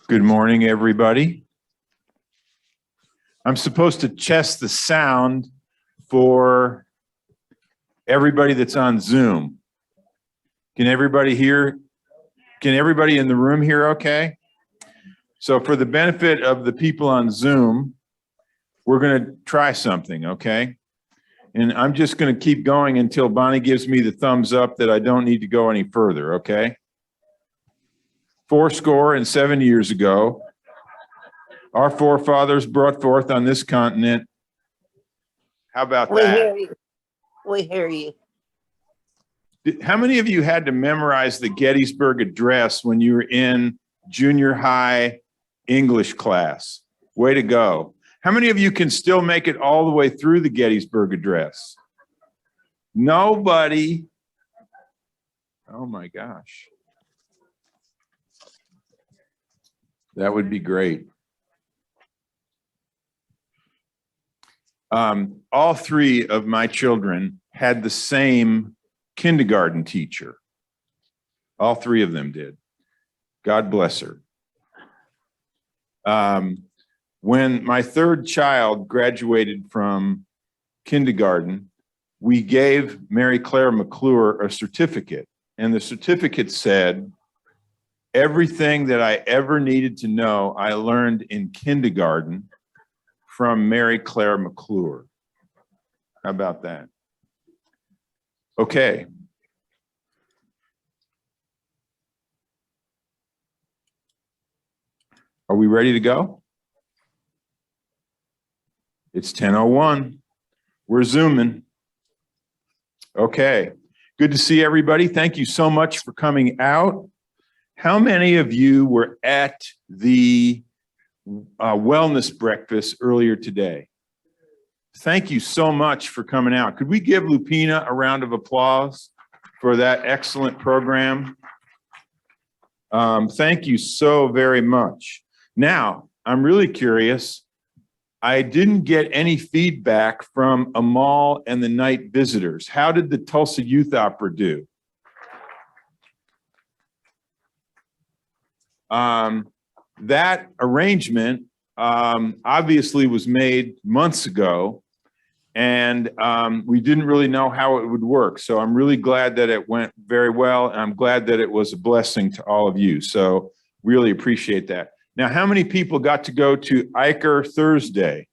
Good morning, everybody. I'm supposed to test the sound for everybody that's on Zoom. Can everybody hear? Can everybody in the room hear okay? So for the benefit of the people on Zoom, we're going to try something, okay? And I'm just going to keep going until Bonnie gives me the thumbs up that I don't need to go any further, okay? 7 years ago, our forefathers brought forth on this continent. How about We that? hear you. We hear you. How many of you had to memorize the Gettysburg Address when you were in junior high English class? Way to go. How many of you can still make it all the way through the Gettysburg Address? Nobody. Oh my gosh. That would be great. All three of my children had the same kindergarten teacher. All three of them did. God bless her. When my third child graduated from kindergarten, we gave Mary Claire McClure a certificate, and the certificate said, everything that I ever needed to know, I learned in kindergarten from Mary Claire McClure. How about that? Okay. Are we ready to go? It's 10:01. We're Zooming. Okay. Good to see everybody. Thank you so much for coming out. How many of you were at the wellness breakfast earlier today? Thank you so much for coming out. Could we give Lupina a round of applause for that excellent program? Thank you so very much. Now, I'm really curious. I didn't get any feedback from Amal and the night visitors. How did the Tulsa Youth Opera do? That arrangement obviously was made months ago, and we didn't really know how it would work. So I'm really glad that it went very well, and I'm glad that it was a blessing to all of you. So really appreciate that. Now, how many people got to go to Iker Thursday?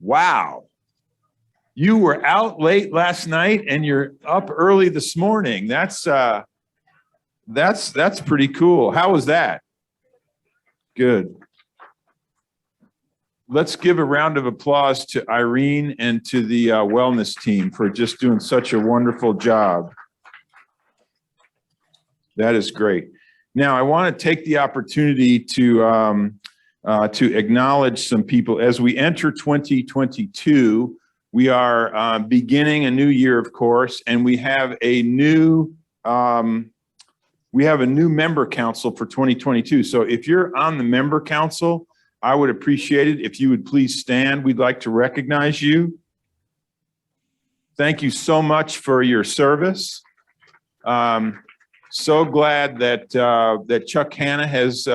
Wow. You were out late last night and you're up early this morning. That's pretty cool. How was that? Good. Let's give a round of applause to Irene and to the wellness team for just doing such a wonderful job. That is great. Now, I want to take the opportunity to acknowledge some people. As we enter 2022, we are beginning a new year, of course, and we have a new member council for 2022. So if you're on the member council, I would appreciate it if you would please stand. We'd like to recognize you. Thank you so much for your service. So glad that Chuck Hanna has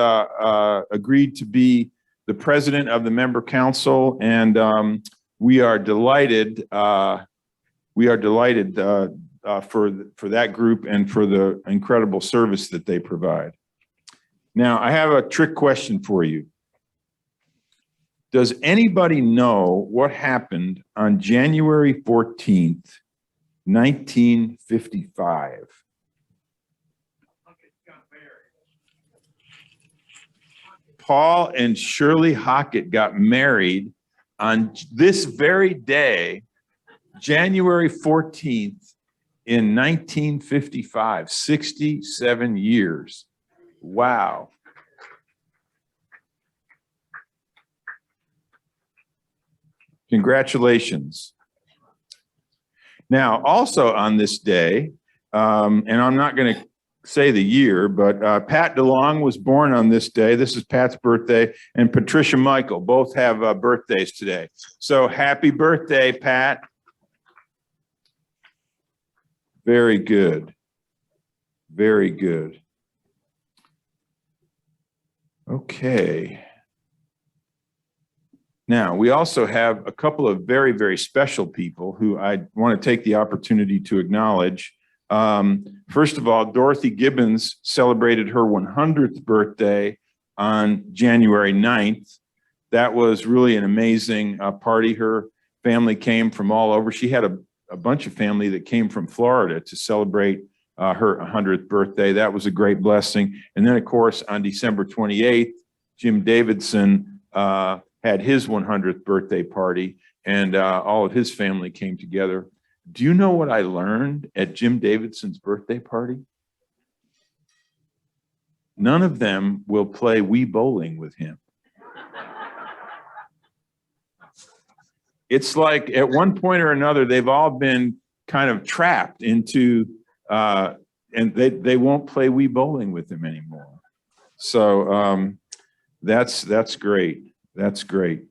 agreed to be the president of the member council, and we are delighted. We are delighted for that group and for the incredible service that they provide. Now, I have a trick question for you. Does anybody know what happened on January 14th, 1955? Paul and Shirley Hockett got married on this very day, January 14th in 1955, 67 years. Wow. Congratulations. Now, also on this day, and I'm not going to say the year, but Pat DeLong was born on this day. This is Pat's birthday, and Patricia Michael both have birthdays today. So happy birthday, Pat. Very good. Very good. Okay. Now, we also have a couple of very, very special people who I want to take the opportunity to acknowledge. First of all, Dorothy Gibbons celebrated her 100th birthday on January 9th. That was really an amazing party. Her family came from all over. She had a bunch of family that came from Florida to celebrate her 100th birthday. That was a great blessing. And then, of course, on December 28th, Jim Davidson had his 100th birthday party, and all of his family came together. Do you know what I learned at Jim Davidson's birthday party? None of them will play Wii Bowling with him. It's like at one point or another, they've all been kind of trapped into, and they won't play Wii Bowling with him anymore. So that's great. That's great.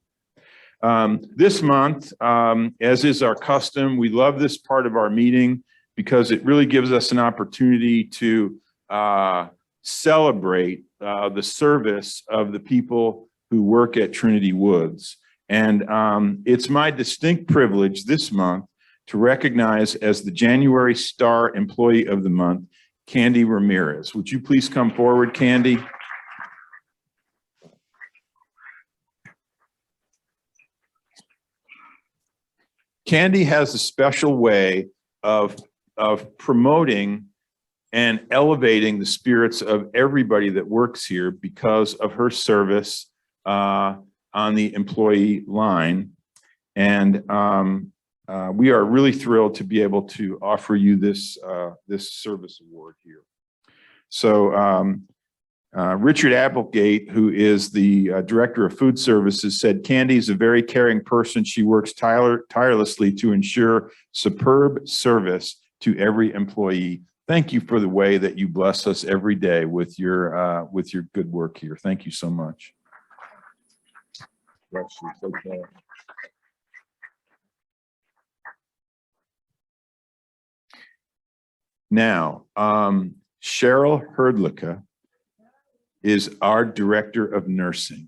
This month, as is our custom, we love this part of our meeting because it really gives us an opportunity to celebrate the service of the people who work at Trinity Woods. And it's my distinct privilege this month to recognize as the January Star Employee of the Month, Candy Ramirez. Would you please come forward, Candy? Candy has a special way of promoting and elevating the spirits of everybody that works here because of her service on the employee line. And we are really thrilled to be able to offer you this, this service award here. So Richard Applegate, who is the Director of Food Services, said Candy is a very caring person. She works tirelessly to ensure superb service to every employee. Thank you for the way that you bless us every day with your good work here. Thank you so much. Now, Cheryl Herdlicka is our Director of Nursing.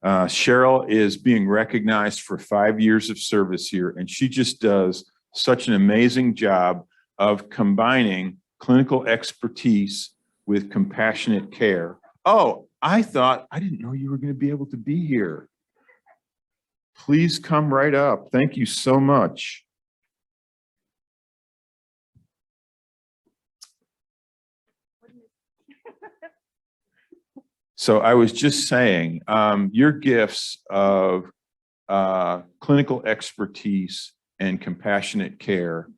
Cheryl is being recognized for 5 years of service here, and she just does such an amazing job of combining clinical expertise with compassionate care. Oh, I didn't know you were going to be able to be here. Please come right up. Thank you so much. So I was just saying, your gifts of clinical expertise and compassionate care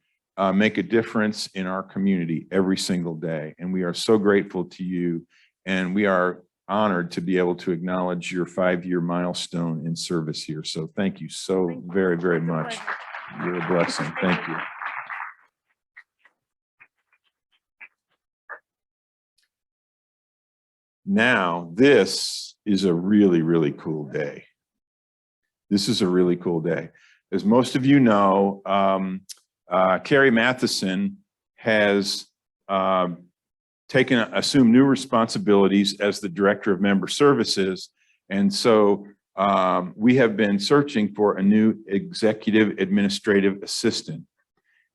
make a difference in our community every single day. And we are so grateful to you. And we are honored to be able to acknowledge your 5-year milestone in service here. So thank you so very, very much. You're a blessing. Thank you. Now, this is a really, really cool day. This is a really cool day. As most of you know, Carrie Matheson has assumed new responsibilities as the Director of Member Services. And so we have been searching for a new Executive Administrative Assistant.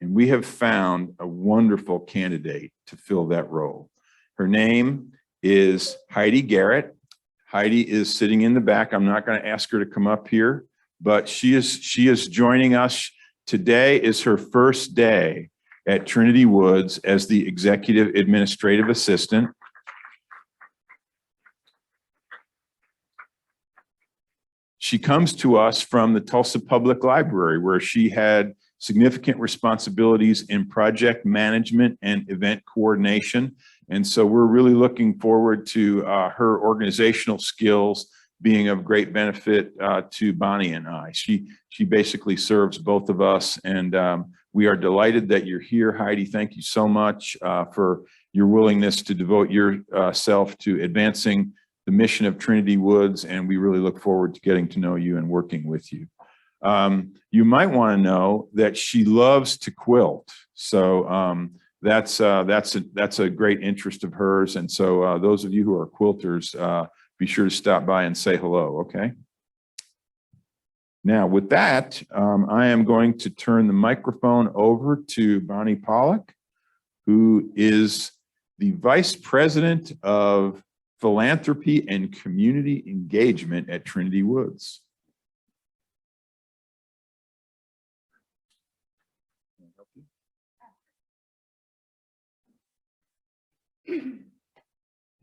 And we have found a wonderful candidate to fill that role. Her name is Heidi Garrett. Heidi is sitting in the back. I'm not going to ask her to come up here, but she is joining us. Today is her first day at Trinity Woods as the Executive Administrative Assistant. She comes to us from the Tulsa Public Library, where she had significant responsibilities in project management and event coordination. And so we're really looking forward to her organizational skills being of great benefit to Bonnie and I. She basically serves both of us, and we are delighted that you're here, Heidi. Thank you so much for your willingness to devote yourself to advancing the mission of Trinity Woods, and we really look forward to getting to know you and working with you. You might want to know that she loves to quilt. So that's a great interest of hers. And so those of you who are quilters, be sure to stop by and say hello, okay? Now, with that, I am going to turn the microphone over to Bonnie Pollock, who is the Vice President of Philanthropy and Community Engagement at Trinity Woods.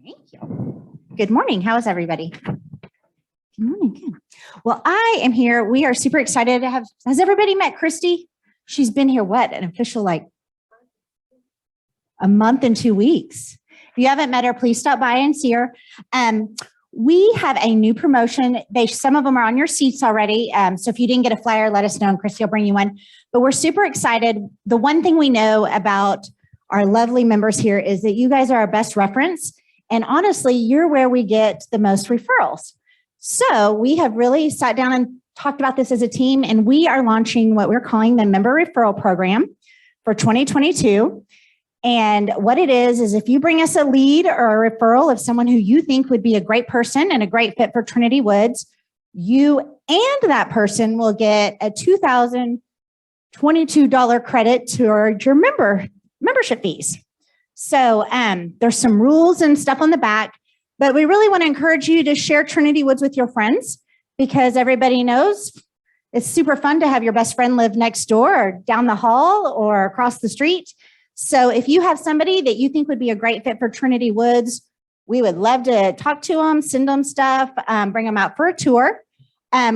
Thank you. Good morning. How is everybody? Good morning. Good. Well, I am here. We are super excited to have. Has everybody met Christy? She's been here, what, an official like a month and 2 weeks. If you haven't met her, please stop by and see her. We have a new promotion. Some of them are on your seats already. So if you didn't get a flyer, let us know and Christy will bring you one. But we're super excited. The one thing we know about our lovely members here is that you guys are our best reference. And honestly, you're where we get the most referrals. So we have really sat down and talked about this as a team, and we are launching what we're calling the Member Referral Program for 2022. And what it is if you bring us a lead or a referral of someone who you think would be a great person and a great fit for Trinity Woods, you and that person will get a $2,022 credit toward your membership fees. So there's some rules and stuff on the back, but we really want to encourage you to share Trinity Woods with your friends, because everybody knows it's super fun to have your best friend live next door or down the hall or across the street. So if you have somebody that you think would be a great fit for Trinity Woods, we would love to talk to them, send them stuff, bring them out for a tour.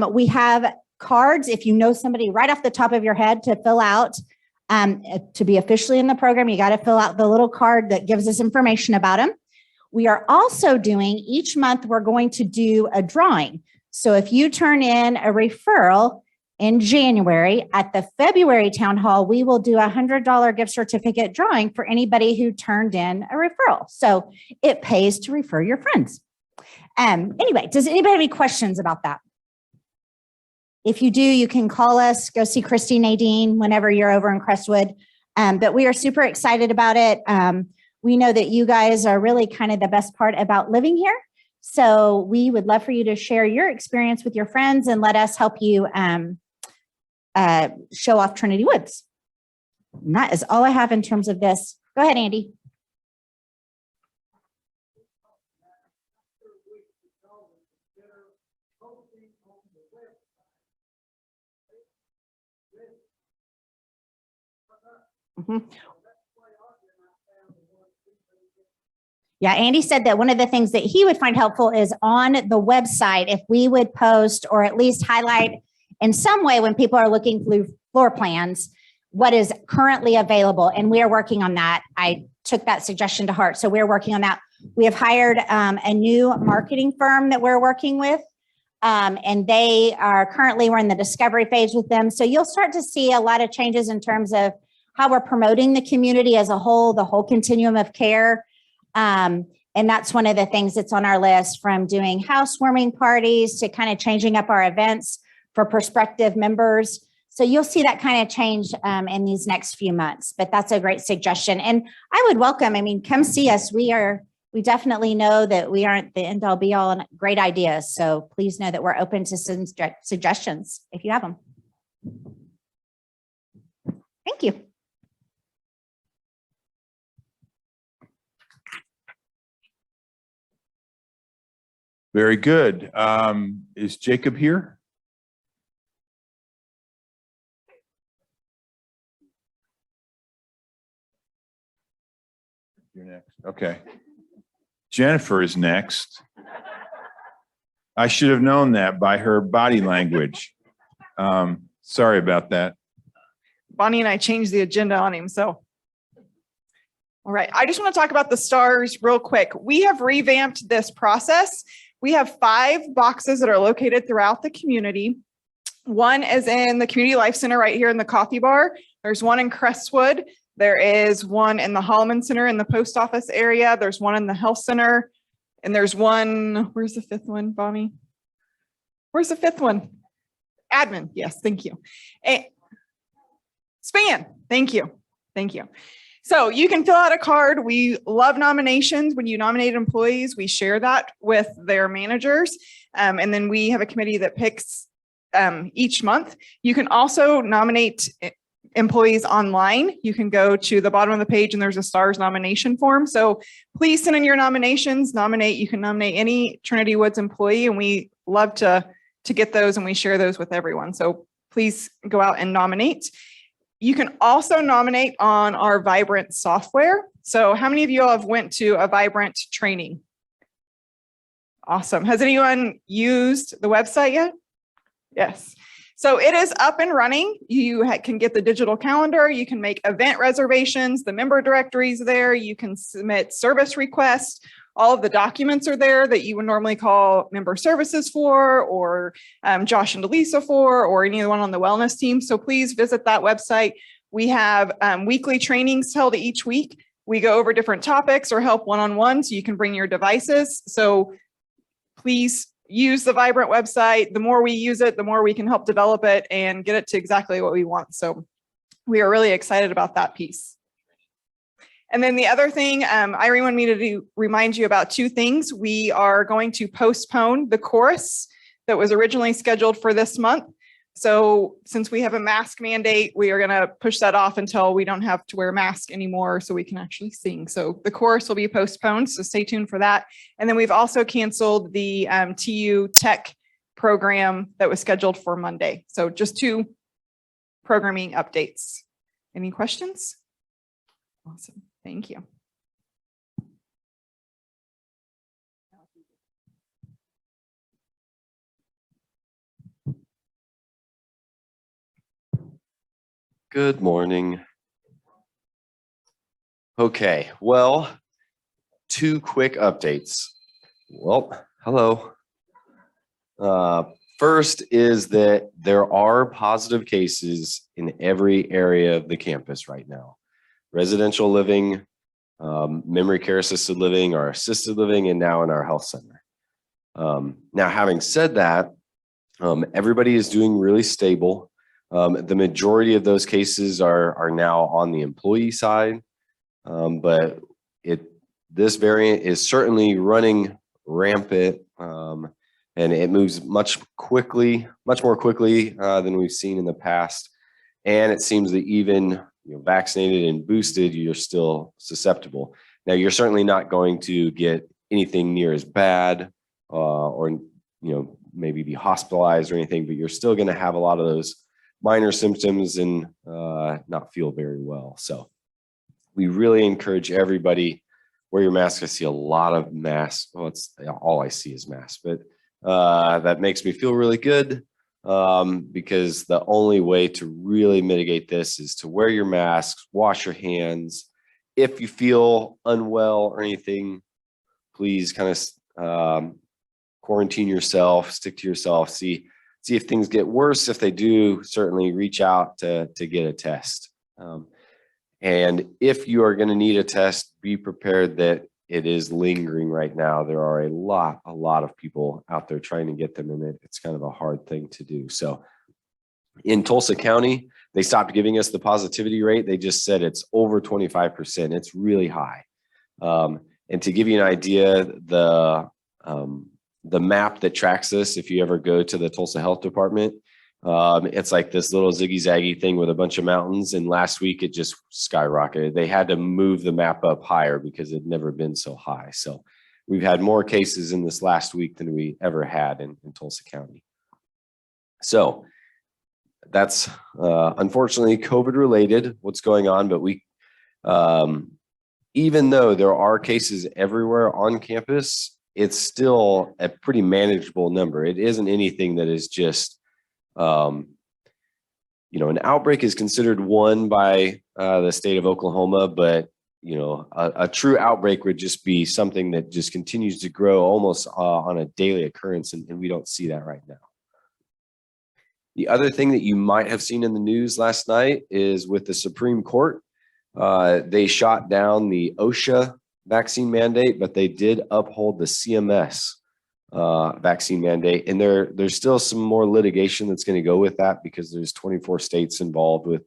We have cards, if you know somebody right off the top of your head to fill out. To be officially in the program, you got to fill out the little card that gives us information about them. We are also doing, each month, we're going to do a drawing. So if you turn in a referral in January, at the February town hall, we will do a $100 gift certificate drawing for anybody who turned in a referral. So it pays to refer your friends. Anyway, does anybody have any questions about that? If you do, you can call us, go see Christy, Nadine, whenever you're over in Crestwood. But we are super excited about it. We know that you guys are really kind of the best part about living here. So we would love for you to share your experience with your friends and let us help you show off Trinity Woods. And that is all I have in terms of this. Go ahead, Andy. Mm-hmm. Yeah, Andy said that one of the things that he would find helpful is on the website, if we would post or at least highlight in some way when people are looking through floor plans, what is currently available. And we are working on that. I took that suggestion to heart. So we're working on that. We have hired a new marketing firm that we're working with. And they are currently, we're in the discovery phase with them. So you'll start to see a lot of changes in terms of how we're promoting the community as a whole, the whole continuum of care. And that's one of the things that's on our list, from doing housewarming parties to kind of changing up our events for prospective members. So you'll see that kind of change in these next few months, but that's a great suggestion. And I would welcome, come see us. We definitely know that we aren't the end all be all and great ideas. So please know that we're open to some suggestions if you have them. Thank you. Very good. Is Jacob here? You're next. Okay. Jennifer is next. I should have known that by her body language. Sorry about that. Bonnie and I changed the agenda on him, so. All right, I just want to talk about the stars real quick. We have revamped this process. We have 5 boxes that are located throughout the community. One is in the Community Life Center right here in the coffee bar. There's one in Crestwood. There is one in the Holloman Center in the post office area. There's one in the health center. And there's one, where's the 5th one, Bonnie? Where's the 5th one? Admin, yes, thank you. Span, thank you, thank you. So you can fill out a card. We love nominations. When you nominate employees, we share that with their managers. And then we have a committee that picks each month. You can also nominate employees online. You can go to the bottom of the page and there's a stars nomination form. So please send in your nominations, you can nominate any Trinity Woods employee, and we love to get those, and we share those with everyone. So please go out and nominate. You can also nominate on our Vibrant software. So how many of you all have went to a Vibrant training? Awesome. Has anyone used the website yet? Yes. So it is up and running. You can get the digital calendar. You can make event reservations. The member directory is there. You can submit service requests. All of the documents are there that you would normally call member services for, or Josh and Delisa for, or anyone on the wellness team. So please visit that website. We have weekly trainings held each week. We go over different topics or help one-on-one, so you can bring your devices. So please use the Vibrant website. The more we use it, the more we can help develop it and get it to exactly what we want. So we are really excited about that piece. And then the other thing, Irene wanted me to remind you about two things. We are going to postpone the course that was originally scheduled for this month. So since we have a mask mandate, we are going to push that off until we don't have to wear a mask anymore so we can actually sing. So the course will be postponed, so stay tuned for that. And then we've also canceled the TU Tech program that was scheduled for Monday. So just two programming updates. Any questions? Awesome. Thank you. Good morning. Okay, well, two quick updates. Well, hello. First is that there are positive cases in every area of the campus right now. Residential living, memory care assisted living, our assisted living, and now in our health center. Now, having said that, everybody is doing really stable. The majority of those cases are now on the employee side, but this variant is certainly running rampant, and it moves much more quickly than we've seen in the past. And it seems that even vaccinated and boosted, you're still susceptible. Now, you're certainly not going to get anything near as bad, or maybe be hospitalized or anything, but you're still going to have a lot of those minor symptoms and not feel very well. So we really encourage everybody, wear your mask. I see a lot of masks. Well, it's all I see is masks, but that makes me feel really good, because the only way to really mitigate this is to wear your masks, wash your hands. If you feel unwell or anything, please kind of quarantine yourself, stick to yourself, see if things get worse. If they do, certainly reach out to get a test. And if you are going to need a test, be prepared that it is lingering right now. There are a lot of people out there trying to get them, and it's kind of a hard thing to do. So in Tulsa County, they stopped giving us the positivity rate. They just said it's over 25%. It's really high. And to give you an idea, the map that tracks this, if you ever go to the Tulsa Health Department, it's like this little ziggy-zaggy thing with a bunch of mountains. And last week it just skyrocketed. They had to move the map up higher because it had never been so high. So we've had more cases in this last week than we ever had in Tulsa County. So that's unfortunately COVID related, what's going on. But we, even though there are cases everywhere on campus, it's still a pretty manageable number. It isn't anything that is just, an outbreak is considered one by the state of Oklahoma, but a true outbreak would just be something that just continues to grow almost on a daily occurrence, and we don't see that right now. The other thing that you might have seen in the news last night is with the Supreme Court, they shot down the OSHA vaccine mandate, but they did uphold the CMS vaccine mandate. And there's still some more litigation that's going to go with that because there's 24 states involved with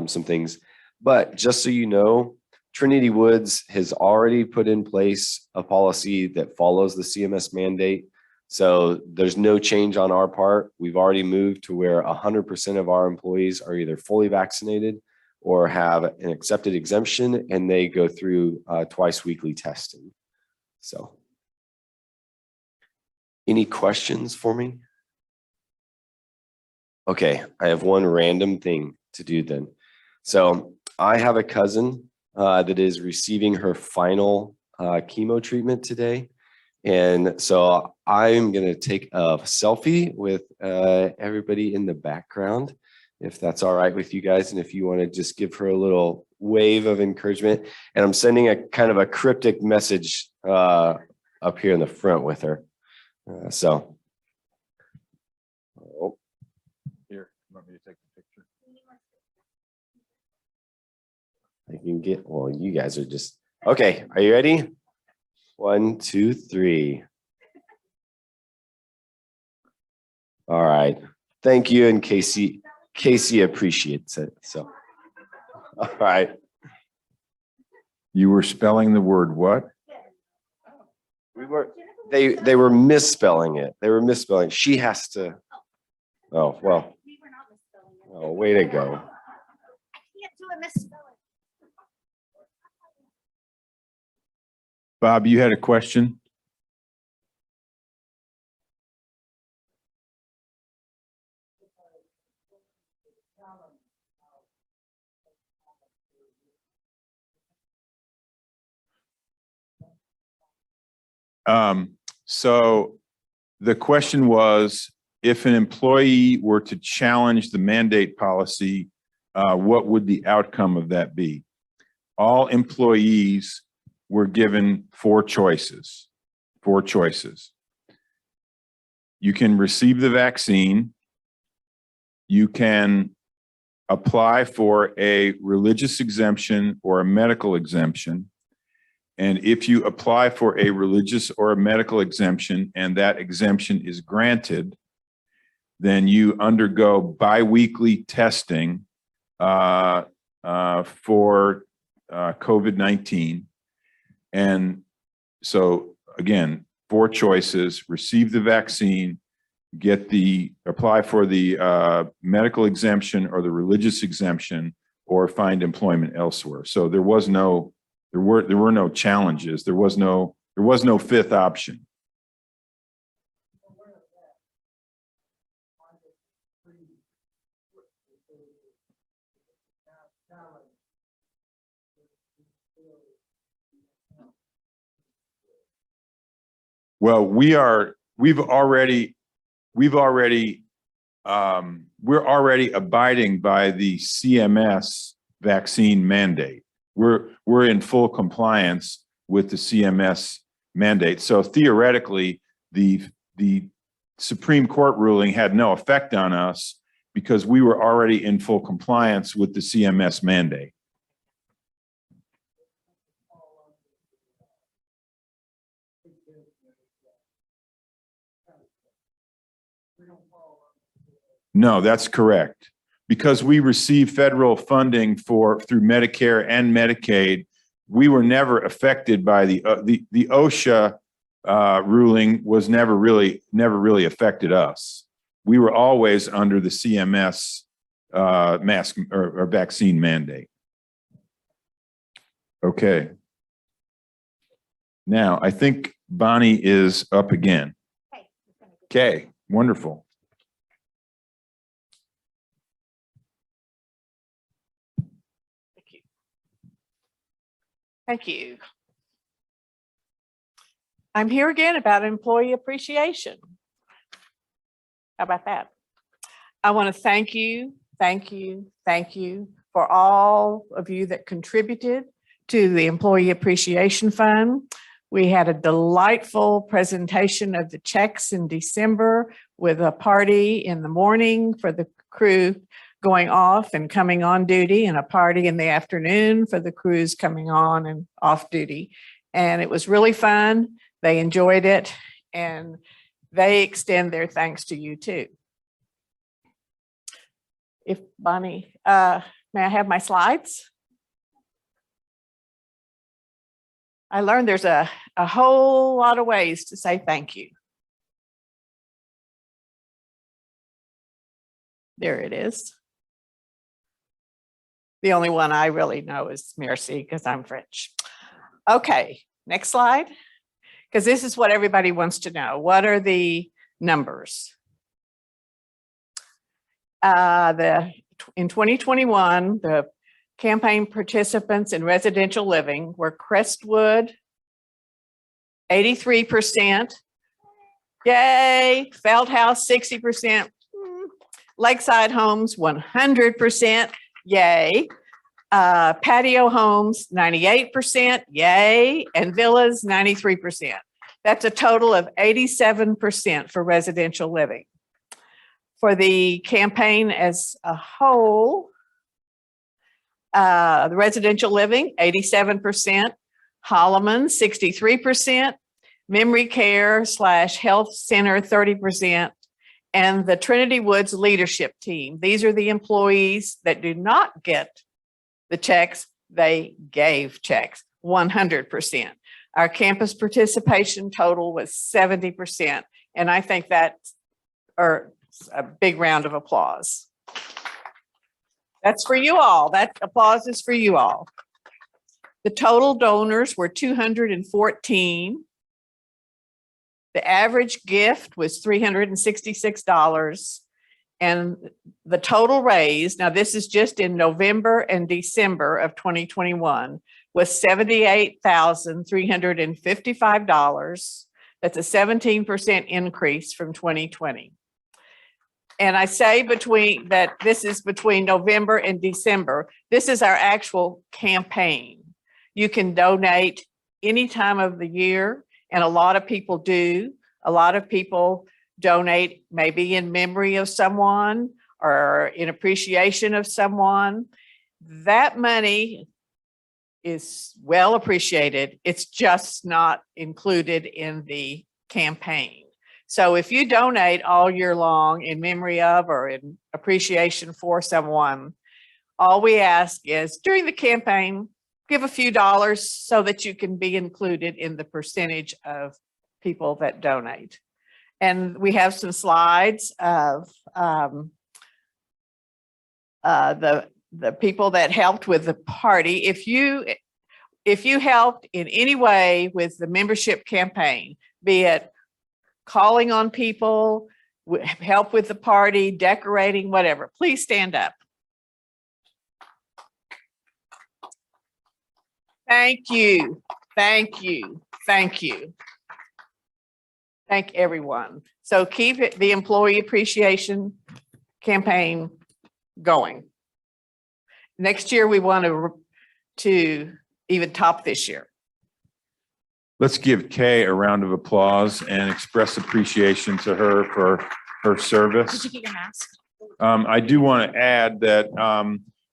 some things. But just so you know, Trinity Woods has already put in place a policy that follows the CMS mandate. So there's no change on our part. We've already moved to where 100% of our employees are either fully vaccinated or have an accepted exemption, and they go through twice weekly testing. So any questions for me? Okay, I have one random thing to do then. So I have a cousin that is receiving her final chemo treatment today. And so I'm going to take a selfie with everybody in the background, if that's all right with you guys. And if you want to just give her a little wave of encouragement. And I'm sending a kind of a cryptic message up here in the front with her. Here, you want me to take the picture? I can get, well, you guys are just, okay. Are you ready? 1, 2, 3. All right. Thank you. And Casey appreciates it. So, all right. You were spelling the word what? They were misspelling it. They were misspelling. She has to. Oh, well. Oh, way to go. Bob, you had a question? So the question was, if an employee were to challenge the mandate policy, what would the outcome of that be? All employees were given 4 choices. You can receive the vaccine. You can apply for a religious exemption or a medical exemption. And if you apply for a religious or a medical exemption and that exemption is granted, then you undergo biweekly testing for COVID-19. And so again, 4 choices: receive the vaccine, apply for the medical exemption or the religious exemption, or find employment elsewhere. So there were no challenges. There was no 5th option. Well, we're already abiding by the CMS vaccine mandate. We're in full compliance with the CMS mandate. So theoretically, the Supreme Court ruling had no effect on us because we were already in full compliance with the CMS mandate. No, that's correct. Because we receive federal funding through Medicare and Medicaid, we were never affected by the OSHA ruling. Was never really affected us. We were always under the CMS mask or vaccine mandate. Okay. Now I think Bonnie is up again. Okay, wonderful. Thank you. I'm here again about employee appreciation. How about that? I want to thank you for all of you that contributed to the Employee Appreciation Fund. We had a delightful presentation of the checks in December with a party in the morning for the crew going off and coming on duty, and a party in the afternoon for the crews coming on and off duty. And it was really fun. They enjoyed it, and they extend their thanks to you too. If Bonnie, may I have my slides? I learned there's a whole lot of ways to say thank you. There it is. The only one I really know is merci because I'm French. Okay, next slide. Because this is what everybody wants to know. What are the numbers? In 2021, the campaign participants in residential living were Crestwood, 83%. Yay. Feldhouse, 60%. Lakeside Homes, 100%. Yay. Patio Homes, 98%. Yay. And Villas, 93%. That's a total of 87% for residential living. For the campaign as a whole, the residential living, 87%, Holloman, 63%, memory care / health center, 30%, and the Trinity Woods leadership team. These are the employees that do not get the checks. They gave checks, 100%. Our campus participation total was 70. And I think that's a big round of applause. That's for you all. That applause is for you all. The total donors were 214. The average gift was $366. And the total raised, now this is just in November and December of 2021, was $78,355. That's a 17% increase from 2020. And I say this is between November and December. This is our actual campaign. You can donate any time of the year, and a lot of people do. A lot of people donate maybe in memory of someone or in appreciation of someone. That money is well appreciated. It's just not included in the campaign. So if you donate all year long in memory of or in appreciation for someone, all we ask is during the campaign, give a few dollars so that you can be included in the percentage of people that donate. And we have some slides of the people that helped with the party. If you helped in any way with the membership campaign, be it calling on people, help with the party, decorating, whatever, please stand up. Thank you. Thank you. Thank you. Thank everyone. So keep the employee appreciation campaign going. Next year, we want to even top this year. Let's give Kay a round of applause and express appreciation to her for her service. Did you get your mask? I do want to add that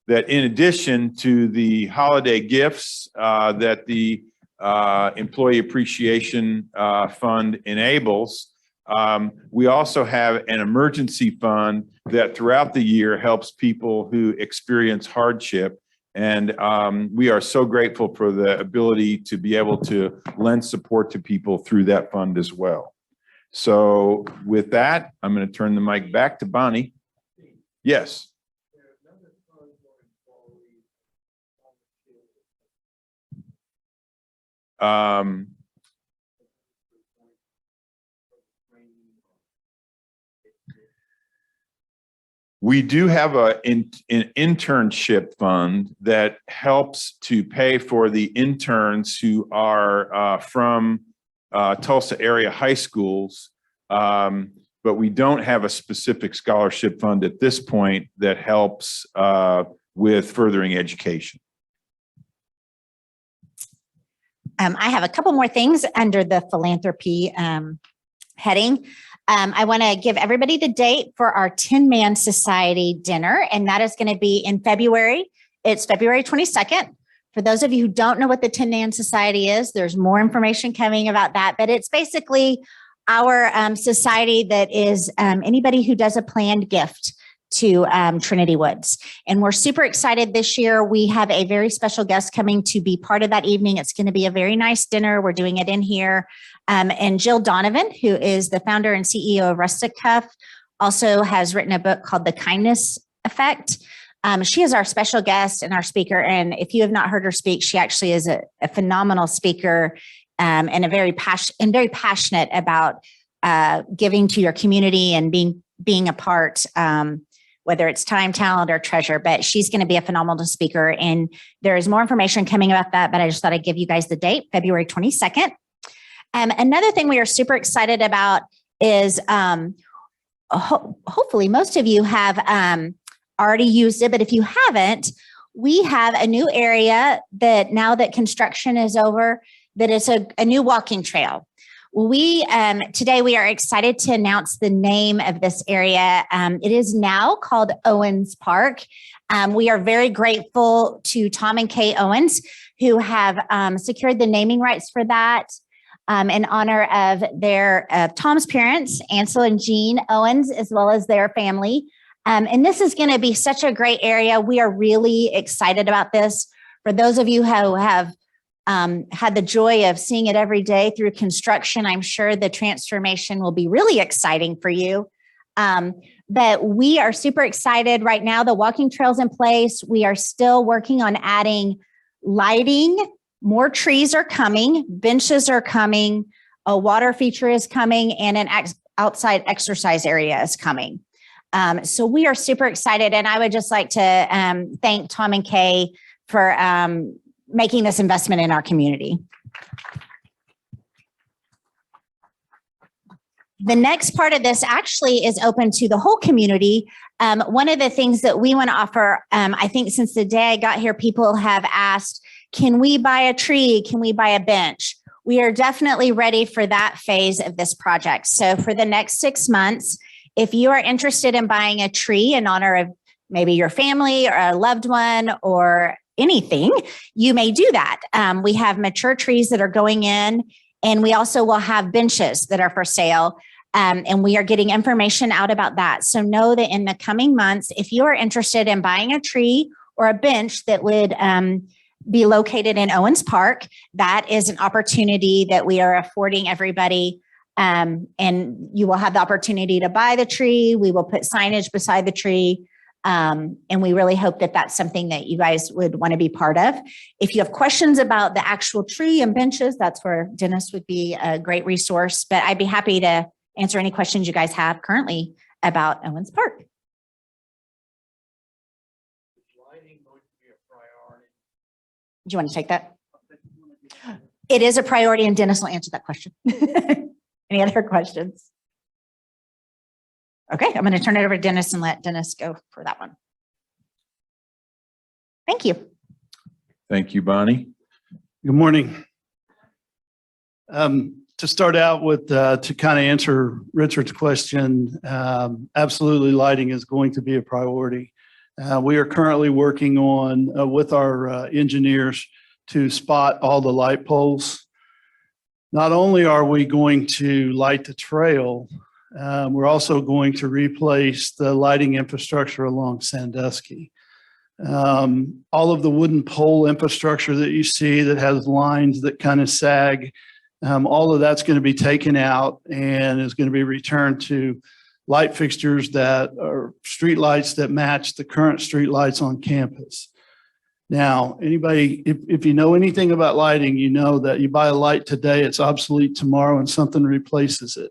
that in addition to the holiday gifts that the Employee Appreciation Fund enables, we also have an emergency fund that throughout the year helps people who experience hardship. And we are so grateful for the ability to be able to lend support to people through that fund as well. So with that, I'm going to turn the mic back to Bonnie. Yes. We do have an internship fund that helps to pay for the interns who are from Tulsa area high schools, but we don't have a specific scholarship fund at this point that helps with furthering education. I have a couple more things under the philanthropy heading. I want to give everybody the date for our Tin Man Society dinner, and that is going to be in February. It's February 22nd. For those of you who don't know what the Tin Man Society is, there's more information coming about that, but it's basically our society that is anybody who does a planned gift to Trinity Woods. And we're super excited this year. We have a very special guest coming to be part of that evening. It's going to be a very nice dinner. We're doing it in here. And Jill Donovan, who is the founder and CEO of Rustic Cuff, also has written a book called The Kindness Effect. She is our special guest and our speaker. And if you have not heard her speak, she actually is a phenomenal speaker and very passionate about giving to your community and being a part, whether it's time, talent, or treasure. But she's going to be a phenomenal speaker. And there is more information coming about that, but I just thought I'd give you guys the date, February 22nd. Another thing we are super excited about is hopefully most of you have already used it, but if you haven't, we have a new area that now that construction is over, that is a new walking trail. Today we are excited to announce the name of this area. It is now called Owens Park. We are very grateful to Tom and Kay Owens, who have secured the naming rights for that in honor of Tom's parents, Ansel and Jean Owens, as well as their family. And this is going to be such a great area. We are really excited about this. For those of you who have had the joy of seeing it every day through construction, I'm sure the transformation will be really exciting for you. But we are super excited right now. The walking trail's in place. We are still working on adding lighting. More trees are coming. Benches are coming. A water feature is coming, and an outside exercise area is coming. So we are super excited. And I would just like to thank Tom and Kay for making this investment in our community. The next part of this actually is open to the whole community. One of the things that we want to offer, I think since the day I got here, people have asked, can we buy a tree? Can we buy a bench? We are definitely ready for that phase of this project. So for the next 6 months, if you are interested in buying a tree in honor of maybe your family or a loved one or anything, you may do that. We have mature trees that are going in, and we also will have benches that are for sale. And we are getting information out about that. So know that in the coming months, if you are interested in buying a tree or a bench that would be located in Owens Park, that is an opportunity that we are affording everybody. And you will have the opportunity to buy the tree. We will put signage beside the tree. And we really hope that that's something that you guys would want to be part of. If you have questions about the actual tree and benches, that's where Dennis would be a great resource. But I'd be happy to answer any questions you guys have currently about Owens Park. Do you want to take that? It is a priority, and Dennis will answer that question. Any other questions? Okay, I'm going to turn it over to Dennis and let Dennis go for that one. Thank you. Thank you, Bonnie. Good morning. To start out with, to kind of answer Richard's question, absolutely lighting is going to be a priority. We are currently working on with our engineers to spot all the light poles. Not only are we going to light the trail, we're also going to replace the lighting infrastructure along Sandusky. All of the wooden pole infrastructure that you see that has lines that kind of sag, all of that's going to be taken out and is going to be returned to light fixtures that are street lights that match the current street lights on campus. Now, anybody, if you know anything about lighting, you know that you buy a light today, it's obsolete tomorrow and something replaces it.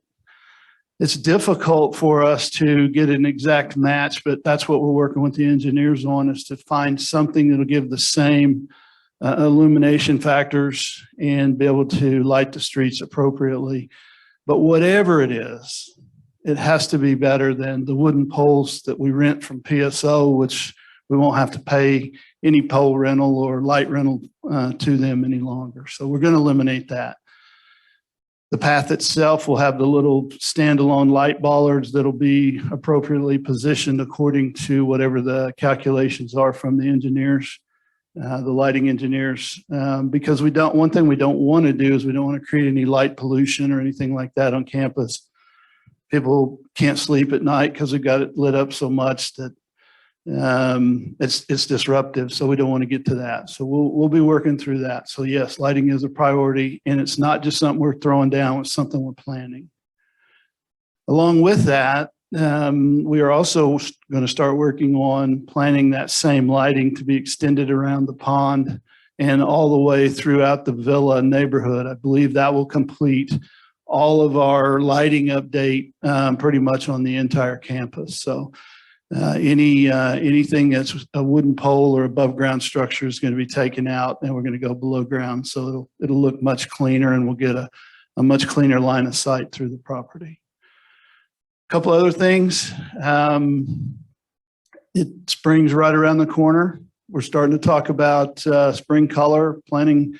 It's difficult for us to get an exact match, but that's what we're working with the engineers on, is to find something that'll give the same illumination factors and be able to light the streets appropriately. But whatever it is, it has to be better than the wooden poles that we rent from PSO, which we won't have to pay any pole rental or light rental to them any longer. So we're going to eliminate that. The path itself will have the little standalone light bollards that'll be appropriately positioned according to whatever the calculations are from the engineers, the lighting engineers, because one thing we don't want to do is we don't want to create any light pollution or anything like that on campus. people can't sleep at night because we've got it lit up so much that it's disruptive. So we don't want to get to that. So we'll be working through that. So yes, lighting is a priority, and it's not just something we're throwing down, it's something we're planning. Along with that, we are also going to start working on planning that same lighting to be extended around the pond and all the way throughout the Villa neighborhood. I believe that will complete all of our lighting update pretty much on the entire campus. So anything that's a wooden pole or above ground structure is going to be taken out, and we're going to go below ground. So it'll look much cleaner, and we'll get a much cleaner line of sight through the property. A couple other things. Spring's right around the corner. We're starting to talk about spring color planning,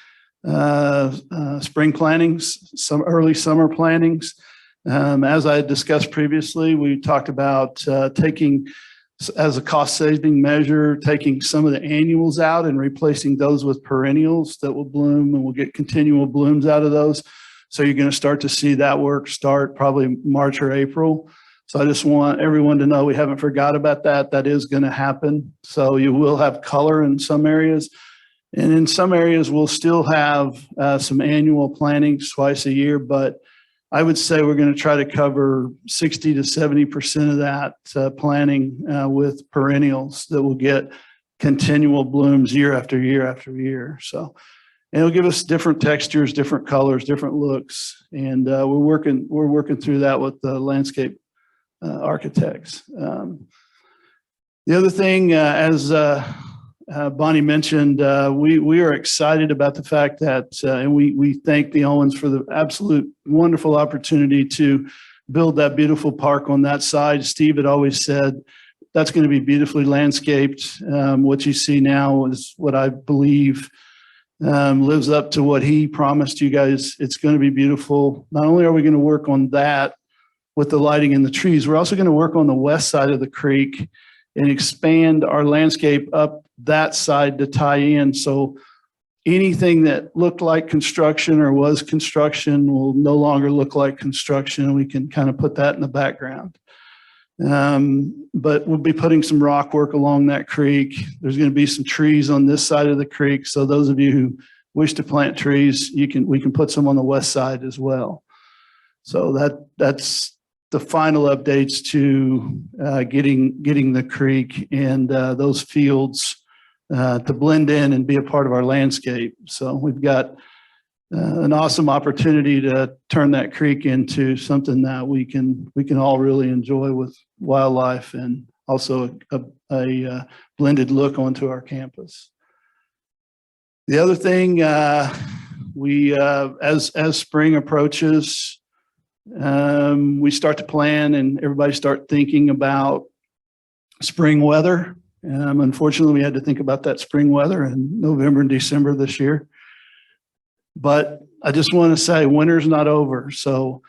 spring plantings, some early summer plantings. As I had discussed previously, we talked about taking, as a cost saving measure, taking some of the annuals out and replacing those with perennials that will bloom, and we'll get continual blooms out of those. So you're going to start to see that work start probably March or April. So I just want everyone to know we haven't forgot about that. That is going to happen. So you will have color in some areas. And in some areas, we'll still have some annual plantings twice a year. But I would say we're going to try to cover 60 to 70% of that planting with perennials that will get continual blooms year after year after year. So and it'll give us different textures, different colors, different looks. And we're working through that with the landscape architects. The other thing, as Bonnie mentioned, we are excited about the fact that, and we thank the Owens for the absolute wonderful opportunity to build that beautiful park on that side. Steve had always said that's going to be beautifully landscaped. What you see now is what I believe lives up to what he promised you guys. It's going to be beautiful. Not only are we going to work on that with the lighting and the trees, we're also going to work on the west side of the creek and expand our landscape up that side to tie in. So anything that looked like construction or was construction will no longer look like construction. We can kind of put that in the background. But we'll be putting some rock work along that creek. There's going to be some trees on this side of the creek. So those of you who wish to plant trees, we can put some on the west side as well. So that's the final updates to getting the creek and those fields to blend in and be a part of our landscape. So we've got an awesome opportunity to turn that creek into something that we can all really enjoy with wildlife and also a blended look onto our campus. The other thing, as spring approaches, we start to plan and everybody start thinking about spring weather. Unfortunately, we had to think about that spring weather in November and December this year. But I just want to say winter's not over. So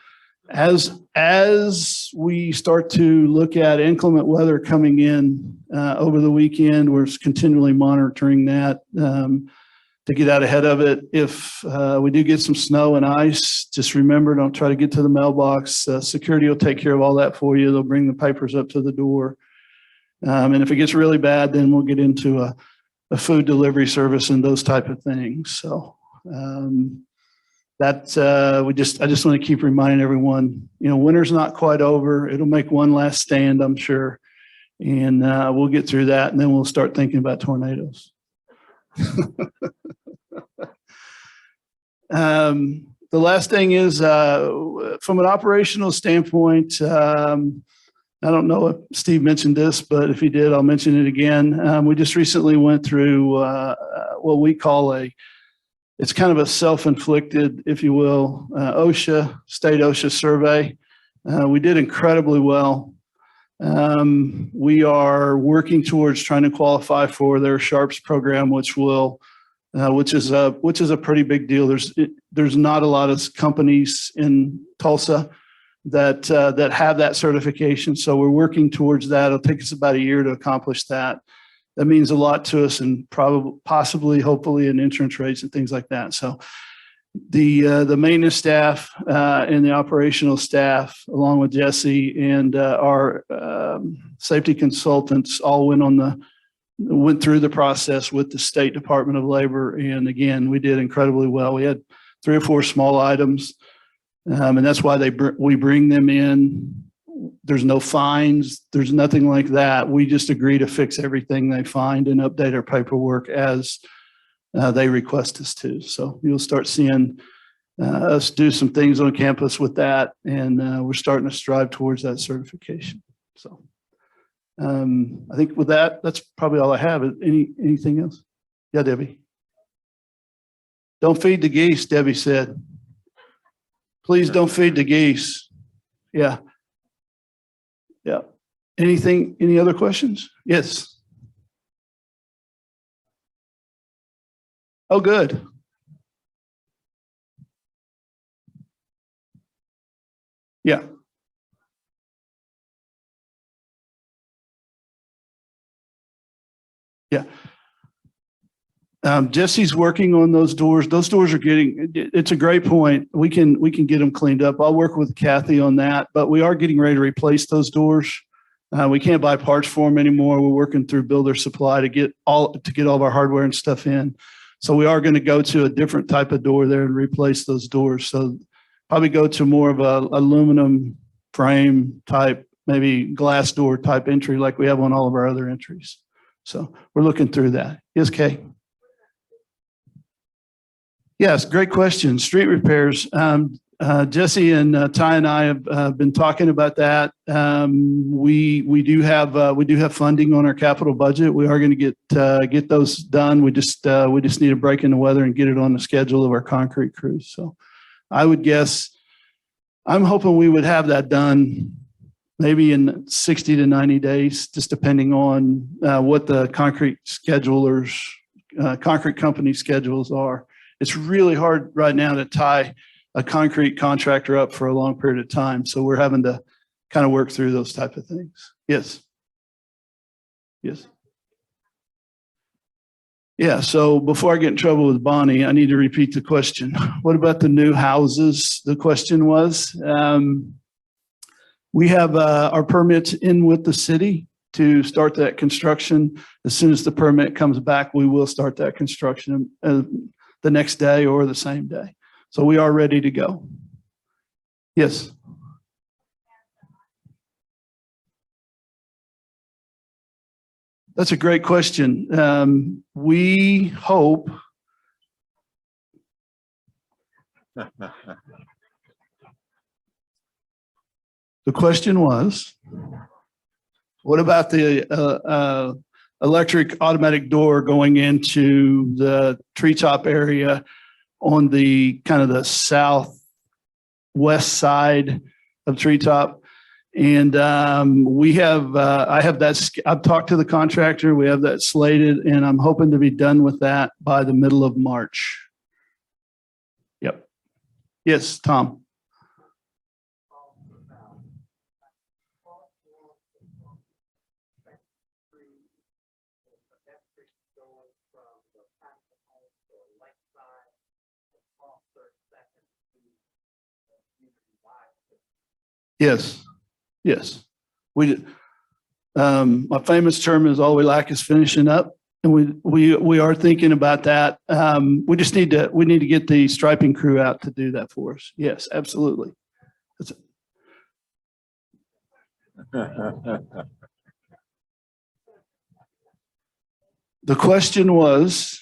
as we start to look at inclement weather coming in over the weekend, we're continually monitoring that to get out ahead of it. If we do get some snow and ice, just remember, don't try to get to the mailbox. Security will take care of all that for you. They'll bring the papers up to the door. And if it gets really bad, then we'll get into a food delivery service and those type of things. So I just want to keep reminding everyone, winter's not quite over. It'll make one last stand, I'm sure. And we'll get through that, and then we'll start thinking about tornadoes. The last thing is, from an operational standpoint, I don't know if Steve mentioned this, but if he did, I'll mention it again. We just recently went through what we call it's kind of a self-inflicted, if you will, state OSHA survey. We did incredibly well. We are working towards trying to qualify for their SHARPS program, which is a pretty big deal. There's not a lot of companies in Tulsa that have that certification. So we're working towards that. It'll take us about a year to accomplish that. That means a lot to us, and possibly, hopefully, in insurance rates and things like that. So The maintenance staff and the operational staff, along with Jesse and our safety consultants, all went through the process with the State Department of Labor. And again, we did incredibly well. We had 3 or 4 small items, and that's why we bring them in. There's no fines. There's nothing like that. We just agree to fix everything they find and update our paperwork as they request us to. So you'll start seeing us do some things on campus with that, and we're starting to strive towards that certification. So I think with that, that's probably all I have. Anything else? Yeah, Debbie. Don't feed the geese, Debbie said. Please don't feed the geese. Yeah. Yeah. Any other questions? Yes. Oh, good. Yeah. Yeah. Jesse's working on those doors. Those doors are it's a great point. We can get them cleaned up. I'll work with Kathy on that, but we are getting ready to replace those doors. We can't buy parts for them anymore. We're working through builder supply to get all of our hardware and stuff in. So we are going to go to a different type of door there and replace those doors. So probably go to more of a aluminum frame type, maybe glass door type entry like we have on all of our other entries. So we're looking through that. Yes, Kay? Yes, great question. Street repairs. Jesse and Ty and I have been talking about that. We do have funding on our capital budget. We are going to get those done. We just need a break in the weather and get it on the schedule of our concrete crews. So I would guess I'm hoping we would have that done maybe in 60 to 90 days, just depending on what the concrete company schedules are. It's really hard right now to tie a concrete contractor up for a long period of time. So we're having to kind of work through those type of things. Yes. Yes. Yeah. So before I get in trouble with Bonnie, I need to repeat the question. What about the new houses? The question was, we have our permits in with the city to start that construction. As soon as the permit comes back, we will start that construction the next day or the same day. So we are ready to go. Yes. That's a great question. We hope. The question was, what about the electric automatic door going into the treetop area on the kind of the southwest side of treetop? And I have that. I've talked to the contractor. We have that slated, and I'm hoping to be done with that by the middle of March. Yep. Yes, Tom. Yes. Yes. My famous term is all we lack is finishing up. And we are thinking about that. We need to get the striping crew out to do that for us. Yes, absolutely. The question was,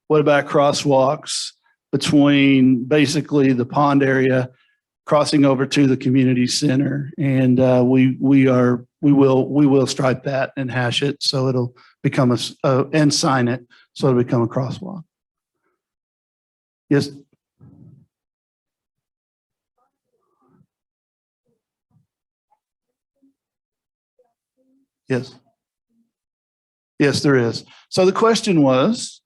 what about crosswalks between basically the pond area crossing over to the community center? And we will stripe that and hash it so it'll become and sign it so it'll become a crosswalk. Yes. Yes. Yes, there is. So the question was,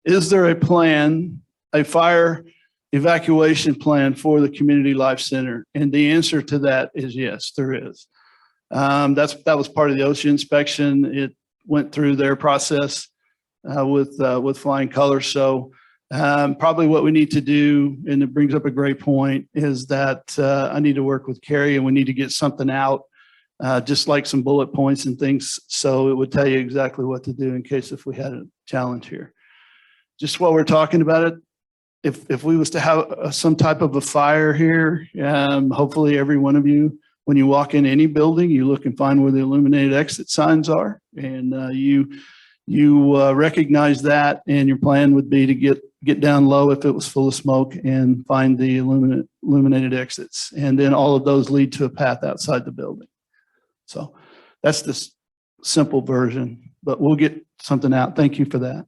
is there a fire evacuation plan for the Community Life Center? And the answer to that is yes, there is. That was part of the OSHA inspection. went through their process with flying colors. So probably what we need to do, and it brings up a great point, is that I need to work with Carrie and we need to get something out, just like some bullet points and things. So it would tell you exactly what to do in case if we had a challenge here. Just while we're talking about it, if we was to have some type of a fire here, hopefully every one of you, when you walk in any building, you look and find where the illuminated exit signs are, and you recognize that, and your plan would be to get down low if it was full of smoke and find the illuminated exits, and then all of those lead to a path outside the building. So that's the simple version, but we'll get something out. Thank you for that.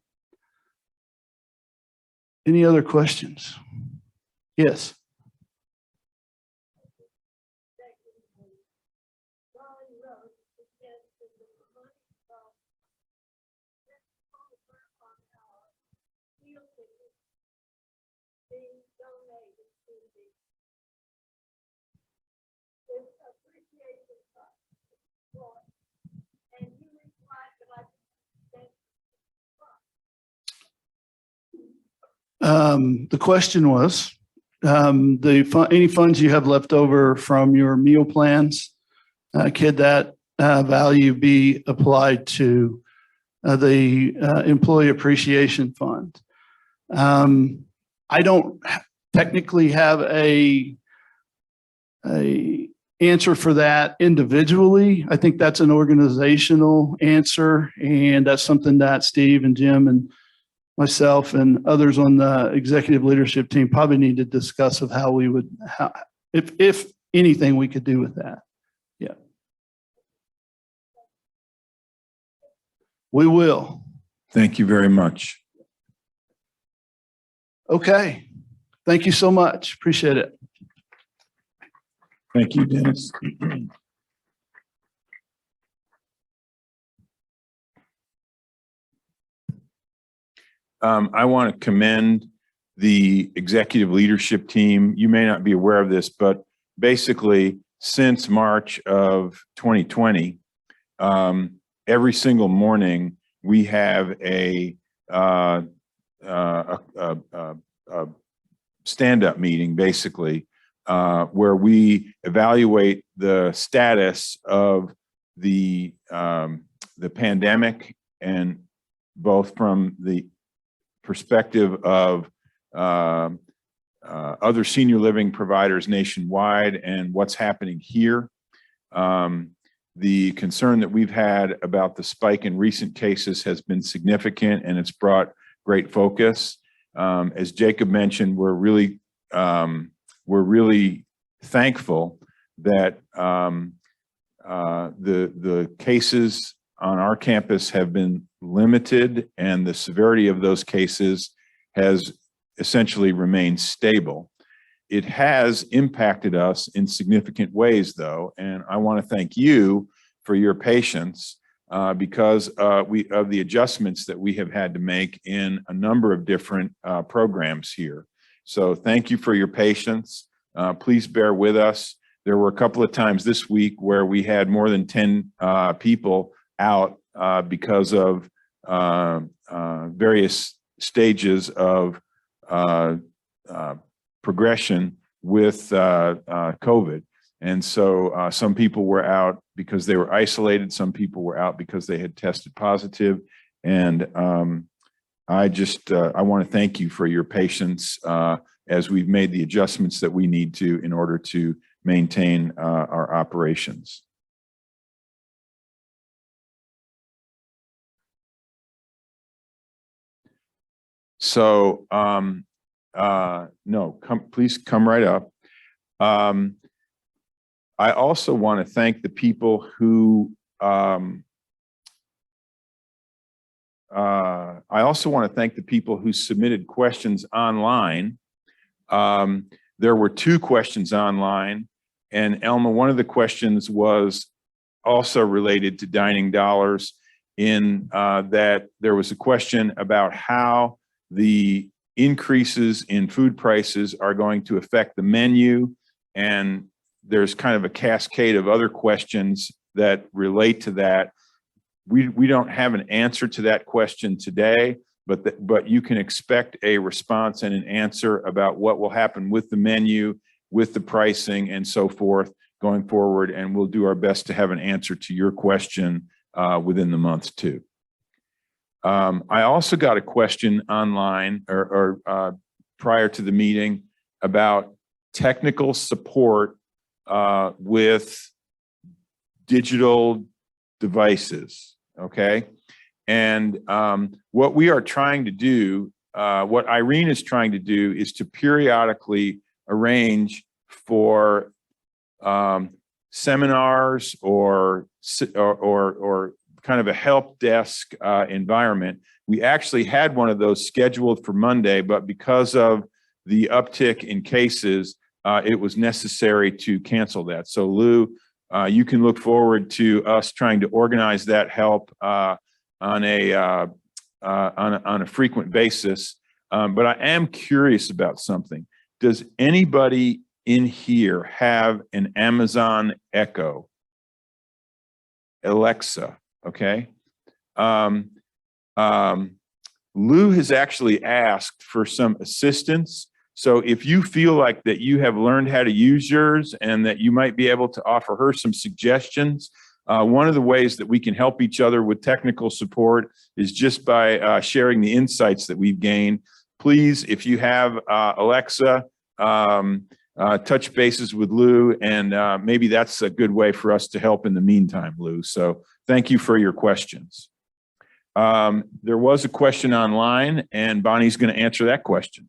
Any other questions? Yes. The question was, any funds you have left over from your meal plans, could that value be applied to the Employee Appreciation Fund? I don't technically have a answer for that individually. I think that's an organizational answer, and that's something that Steve and Jim and myself and others on the executive leadership team probably need to discuss of how we would, if anything we could do with that. Yeah. We will. Thank you very much. Okay. Thank you so much. Appreciate it. Thank you, Dennis. I want to commend the executive leadership team. You may not be aware of this, but basically since March of 2020, every single morning we have a stand-up meeting, basically, where we evaluate the status of the pandemic, and both from the perspective of other senior living providers nationwide and what's happening here. The concern that we've had about the spike in recent cases has been significant, and it's brought great focus. As Jacob mentioned, we're really thankful that the cases on our campus have been limited, and the severity of those cases has essentially remained stable. It has impacted us in significant ways, though, and I want to thank you for your patience because of the adjustments that we have had to make in a number of different programs here. So thank you for your patience. Please bear with us. There were a couple of times this week where we had more than 10 people out because of various stages of progression with COVID. And so some people were out because they were isolated. Some people were out because they had tested positive. And I want to thank you for your patience as we've made the adjustments that we need to in order to maintain our operations. So, no, please come right up. I also want to thank the people who, submitted questions online. There were 2 questions online, and Elma, one of the questions was also related to dining dollars, in that there was a question about how the increases in food prices are going to affect the menu, and there's kind of a cascade of other questions that relate to that. we don't have an answer to that question today, but you can expect a response and an answer about what will happen with the menu, with the pricing and so forth going forward. And we'll do our best to have an answer to your question within the month too. I also got a question online or prior to the meeting about technical support with digital devices, okay? And what we are trying to do, what Irene is trying to do is to periodically arrange for seminars or kind of a help desk environment. We actually had one of those scheduled for Monday, but because of the uptick in cases, it was necessary to cancel that. So Lou, you can look forward to us trying to organize that help on a frequent basis. But I am curious about something. Does anybody in here have an Amazon Echo? Alexa, okay? Lou has actually asked for some assistance. So if you feel like that you have learned how to use yours and that you might be able to offer her some suggestions, one of the ways that we can help each other with technical support is just by sharing the insights that we've gained. Please, if you have Alexa, touch bases with Lou, and maybe that's a good way for us to help in the meantime, Lou. So thank you for your questions. There was a question online, and Bonnie's going to answer that question.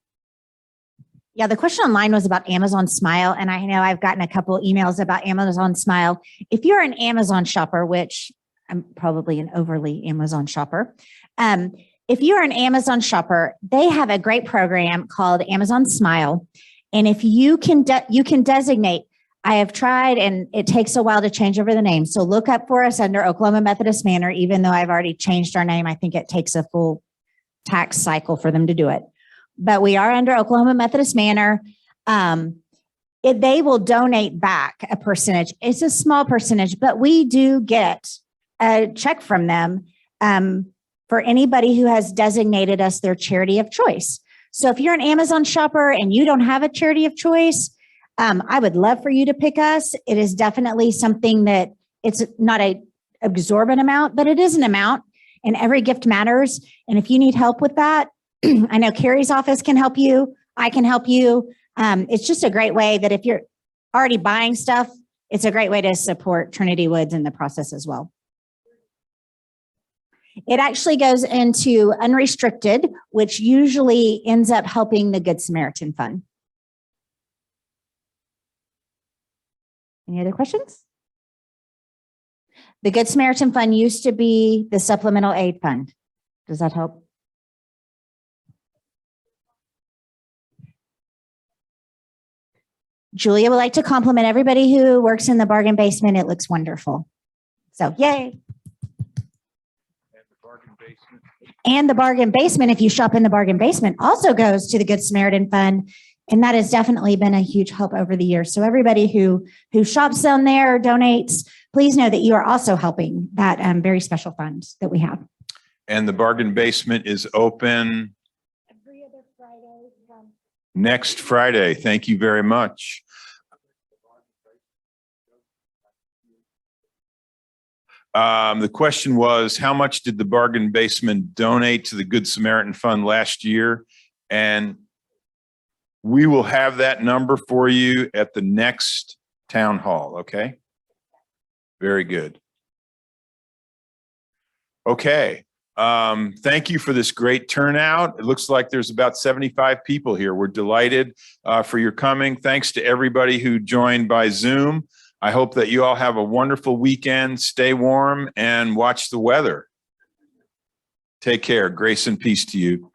Yeah, the question online was about Amazon Smile, and I know I've gotten a couple emails about Amazon Smile. If you're an Amazon shopper, which I'm probably an overly Amazon shopper, if you're an Amazon shopper, they have a great program called Amazon Smile, and if you can designate. I have tried, and it takes a while to change over the name. So look up for us under Oklahoma Methodist Manor. Even though I've already changed our name, I think it takes a full tax cycle for them to do it. But we are under Oklahoma Methodist Manor. They will donate back a percentage. It's a small percentage, but we do get a check from them for anybody who has designated us their charity of choice. So if you're an Amazon shopper and you don't have a charity of choice, I would love for you to pick us. It is definitely something that it's not an exorbitant amount, but it is an amount, and every gift matters. And if you need help with that, I know Carrie's office can help you. I can help you. It's just a great way that if you're already buying stuff, it's a great way to support Trinity Woods in the process as well. It actually goes into unrestricted, which usually ends up helping the Good Samaritan Fund. Any other questions? The Good Samaritan Fund used to be the Supplemental Aid Fund. Does that help? Julia would like to compliment everybody who works in the bargain basement. It looks wonderful. So yay. And the bargain basement, if you shop in the bargain basement, also goes to the Good Samaritan Fund. And that has definitely been a huge help over the years. So everybody who shops down there or donates, please know that you are also helping that very special fund that we have. And the bargain basement is open Every other Friday. next Friday. Thank you very much. The question was, how much did the bargain basement donate to the Good Samaritan Fund last year? And we will have that number for you at the next town hall, okay? Very good. Okay. Thank you for this great turnout. It looks like there's about 75 people here. We're delighted for your coming. Thanks to everybody who joined by Zoom. I hope that you all have a wonderful weekend. Stay warm and watch the weather. Take care. Grace and peace to you.